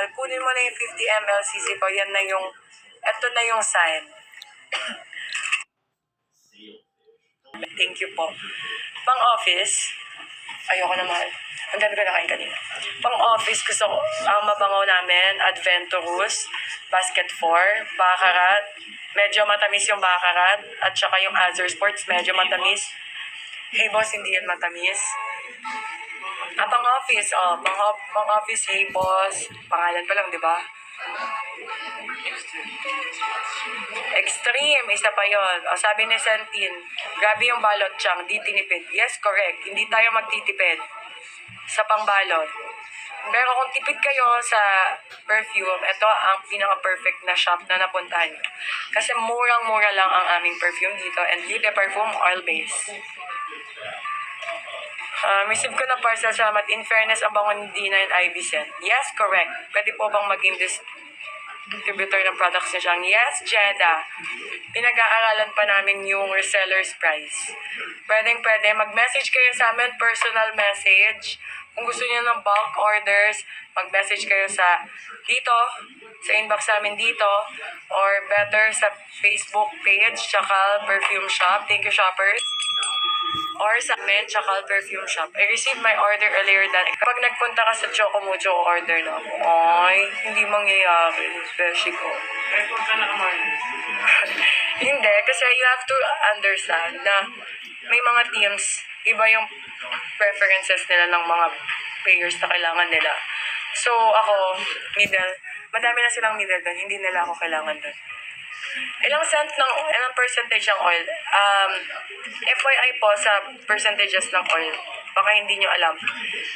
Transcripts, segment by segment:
ml. Kunin mo na yung 50 ml CC ko. Yan na yung, eto na yung sign. Thank you po. Pang-office, ayoko na mahal. Ang dami ko nakain kanina. Pang-office, gusto ko, ang mabangaw namin, Adventurous, Basket 4, Baccarat, medyo matamis yung Baccarat, at saka yung Azure Sports, medyo matamis. Hey boss, hindi yan matamis. Pang-office, pang-office, hey boss. Pangalan pa lang, di ba? Extreme, isa pa yon. Sabi ni Sentin, grabe yung balot siyang, di tinipid. Yes, correct. Hindi tayo magtitipid sa pangbalot. Pero kung tipid kayo sa perfume, ito ang pinaka-perfect na shop na napuntahan nyo. Kasi murang-mura lang ang aming perfume dito and Libre Perfume oil-based. Receive ko na parcel, salamat. In fairness, ang bango ni Dina and Ivy Scent. Yes, correct. Pwede po bang maging distributor ng products niya siyang? Yes, Jeddah. Pinag-aaralan pa namin yung reseller's price. Pwede. Mag-message kayo sa amin, personal message. Kung gusto niyo ng bulk orders, mag-message kayo sa inbox namin dito, or better sa Facebook page, Chakal Perfume Shop. Thank you, shoppers. Or sa amin, Chakal Perfume Shop. I received my order earlier than... Kapag nagpunta ka sa Chocomucho, order na ako. Ay, hindi mangyayari. Beshi ko. Punta na naman. Hindi, kasi you have to understand na may mga teams, iba yung preferences nila ng mga players na kailangan nila. So, ako, middle. Madami na silang middle doon. Hindi nila ako kailangan doon. Ilang percentage ng oil? FYI po sa percentages ng oil. Baka hindi nyo alam.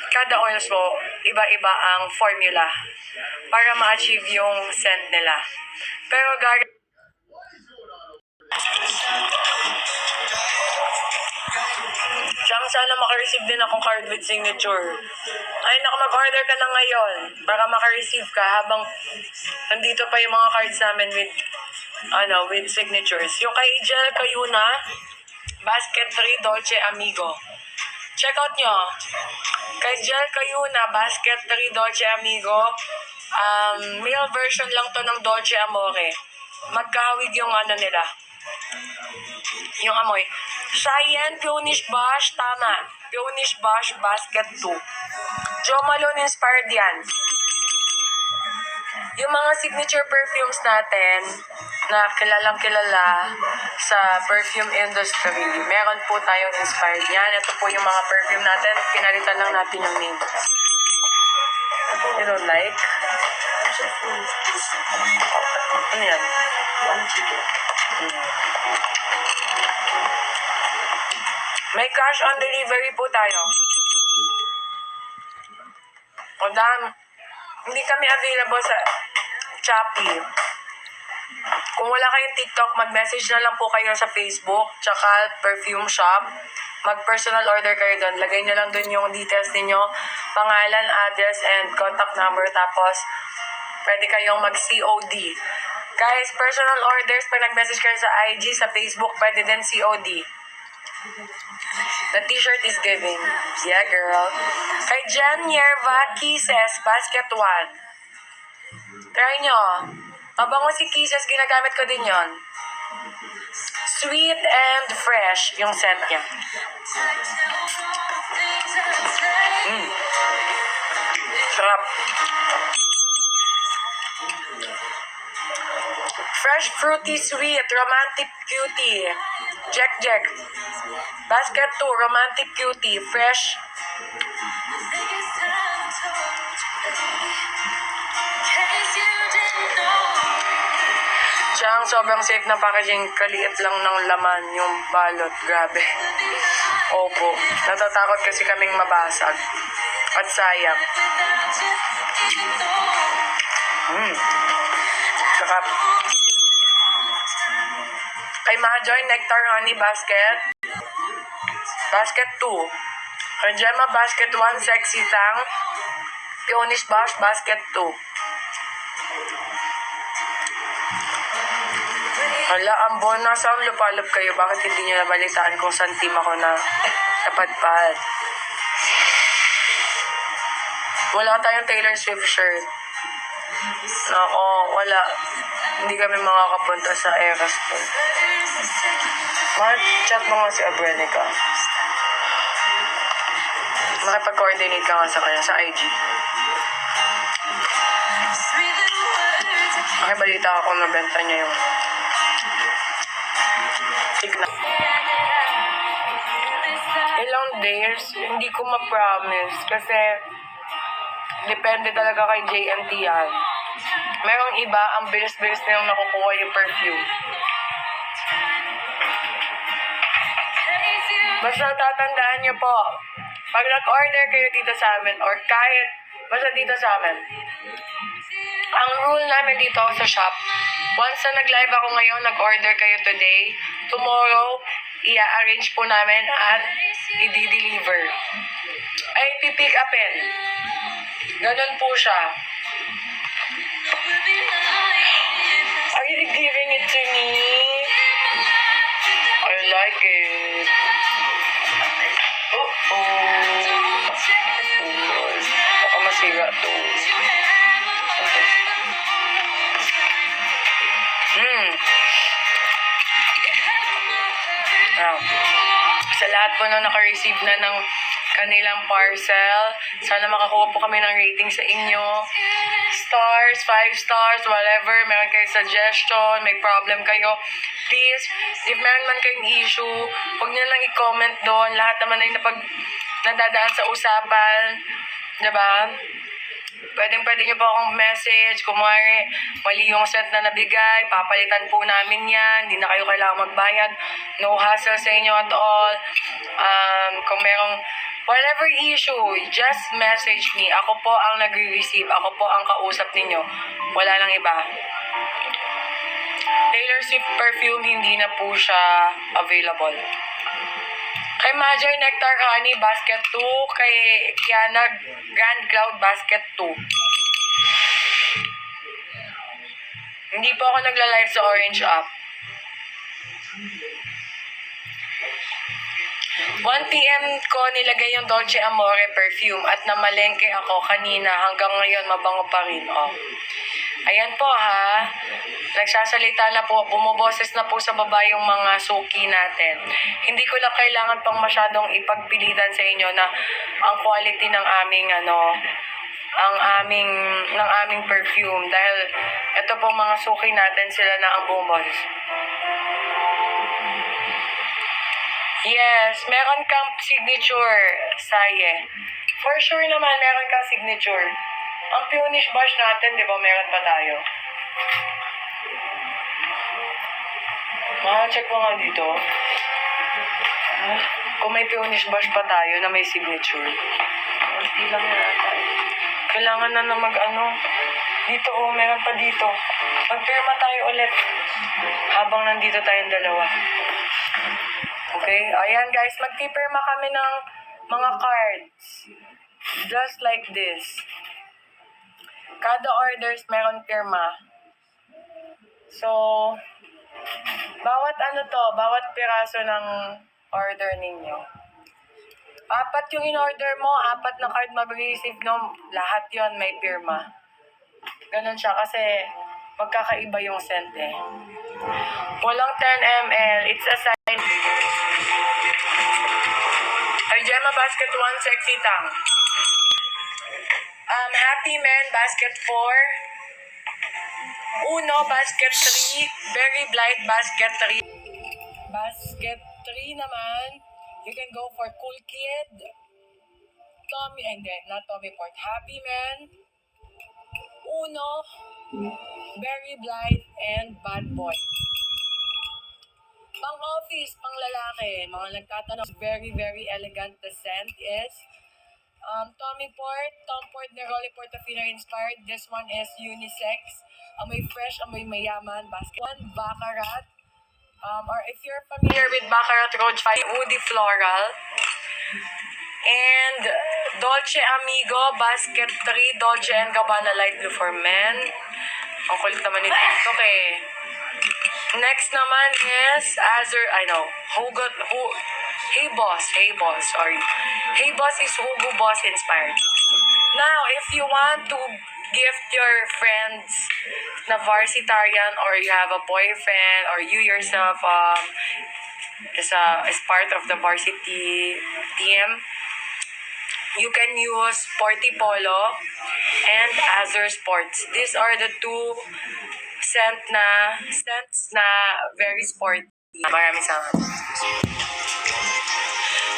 Kada oils po, iba-iba ang formula para ma-achieve yung scent nila. Pero sana makareceive din akong card with signature. Ay, mag-order ka na ngayon para makareceive ka habang nandito pa yung mga cards namin with signatures. Yung kay Jel Cayuna, Basket 3 Dolce Amigo. Check out nyo. Kay Jel Cayuna, Basket 3 Dolce Amigo. Male version lang to ng Dolce Amore. Magkahawig yung nila. Yung amoy. Cheyenne, Peonish Bush, tama. Peonish Bush, Basket 2. Jo Malone inspired yan. Yung mga signature perfumes natin na kilalang-kilala sa perfume industry, meron po tayong inspired yan. Ito po yung mga perfume natin. Pinalitan lang natin yung name. You don't like? Ano yan? May cash on delivery po tayo. Hindi kami available sa Shopee. Kung wala kayong TikTok, mag-message na lang po kayo sa Facebook, Chakal Perfume Shop. Mag-personal order kayo doon. Lagay nyo lang doon yung details ninyo, pangalan, address, and contact number. Tapos, pwede kayong mag-COD. Guys, personal orders, pag nag-message kayo sa IG, sa Facebook, pwede din COD. The t-shirt is giving. Yeah, girl. Kay Jen Yerva, Kisses, Basket 1. Try nyo. Mabango si Kisses, ginagamit ko din yon. Sweet and fresh yung scent niya. Sarap. Fresh, fruity, sweet, romantic cutie. Jack. Basket 2, romantic cutie, fresh. Siyang sobrang safe na packaging, kaliit lang ng laman yung balot. Grabe. Opo. Natatakot kasi kaming mabasag. At sayang. Sarap. Kay Mahajoy, Nectar Honey Basket. Basket 2. Kay Gemma, Basket 1, Sexy Tang. Peonish Bush, Basket 2. Hala, ambon, nasa ang lupalop kayo. Bakit hindi nyo nabalitaan kung saan team ako na napadpad? Wala tayong Taylor Swift shirt. Nako, wala. Hindi kami makakapunta sa Eras po. Chat mo nga si Abrenica. Makipag-coordinate ka nga sa kanya sa IG. Makibalita ako kung nabenta niya yung tignan. Ilang days, hindi ko ma-promise kasi depende talaga kay JNT yan. Merong iba, ang bilis-bilis nilang nakukuha yung perfume. Basta tatandaan niyo po, pag nag-order kayo dito sa amin or kahit basta dito sa amin, ang rule namin dito sa shop, once na nag-live ako ngayon, nag-order kayo today, tomorrow, i-arrange po namin at i-deliver. Ay, pipick upin. Ganun po siya. Are you giving it to me? I like it. Baka masira to. Sa lahat po na naka-receive na ng kanilang parcel, sana makakuha po kami ng rating sa inyo. Stars, 5 stars, whatever. Meron kayo suggestion, may problem kayo, please, if meron man kayong issue, huwag nyo lang i-comment doon. Lahat naman ay nadadaan sa usapan. Diba? Pwede nyo po akong message. Kung mali yung set na nabigay, papalitan po namin yan. Hindi na kayo kailangan magbayad. No hassle sa inyo at all. Kung merong whatever issue, just message me. Ako po ang nagre-receive. Ako po ang kausap ninyo. Wala lang iba. Taylor Swift perfume, hindi na po siya available. Kay Major Nectar Honey Basket 2, kay Kiana Grand Cloud Basket 2. Hindi po ako nagla-live sa Orange app. 1 PM ko nilagay yung Dolce Amore perfume at namalengke ako kanina, hanggang ngayon mabango pa rin. Oh. Ayan po ha, nagsasalita na po, bumoboses na po sa baba yung mga suki natin. Hindi ko lang kailangan pang masyadong ipagpilitan sa inyo na ang quality ng aming ng aming perfume, dahil ito po mga suki natin, sila na ang bumoboses. Yes, meron kang signature, Saye. For sure naman, meron kang signature. Ang Punish Bash natin, di ba, meron pa tayo. Check mo nga dito. Kung may Punish Bash pa tayo na may signature. Hindi lang yata. Kailangan na dito, meron pa dito. Magpirma tayo ulit. Habang nandito tayong dalawa. Okay? Ayan guys, magpipirma kami ng mga cards. Just like this. Kada orders meron pirma. So, bawat bawat piraso ng order ninyo. 4 yung in-order mo, 4 na card mag-receive no, lahat yon may pirma. Ganun siya kasi magkakaiba yung scent eh. Walang 10 ml, it's a sign. Ay, Gemma Basket 1, Sexy Tang. Happy Men, Basket 4. Uno, Basket 3. Very Blight, Basket 3. Basket 3 naman, you can go for Cool Kid. Not Tommy Port. Happy Men. Uno, Very Blight, and Bad Boy. Pang-office, pang-lalaki, mga nagtatanong, very, very elegant the scent is Tommy Port, Tom Port Neroli Portofino inspired. This one is unisex. Amoy fresh, amoy mayaman. Basket 1, Baccarat. Or if you're familiar with Baccarat Roach 5, Woody Floral. And Dolce Amigo, Basket 3, Dolce & Gabbana Light Blue for Men. Ang kulit naman ni TikTok eh. Next naman is Hey Boss, sorry. Hey Boss is Hugo Boss inspired. Now, if you want to gift your friends na varsitarian, or you have a boyfriend, or you yourself is part of the varsity team. You can use Sporty Polo and Azure Sports. These are the two scents na very sporty. Maraming salamat.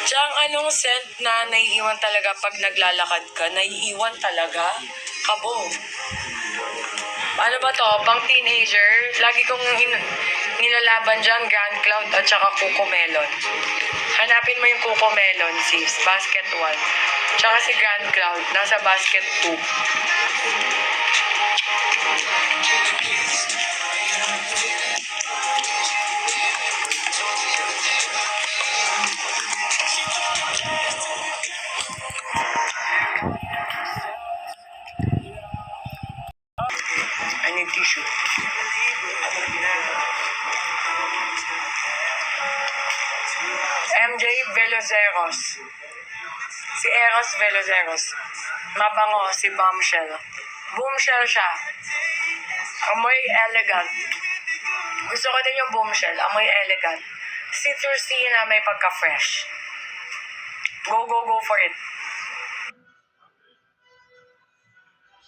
Tsang, anong scent na naiiwan talaga pag naglalakad ka? Naiiwan talaga? Kabong. Ano ba to? Pang teenager? Lagi kong nilalaban dyan, Grand Cloud at saka Coco Melon. Hanapin mo yung Coco Melon, sis. Basket 1. Tsaka si Grand Cloud, nasa basket 2. I need tissue. MJ Veloceros. Si Eros Veloceros. Mabango si Bombshell. Bombshell siya. Amoy elegant. Gusto ko din yung Bombshell. Amoy elegant. Citrusy na may pagka-fresh. Go for it.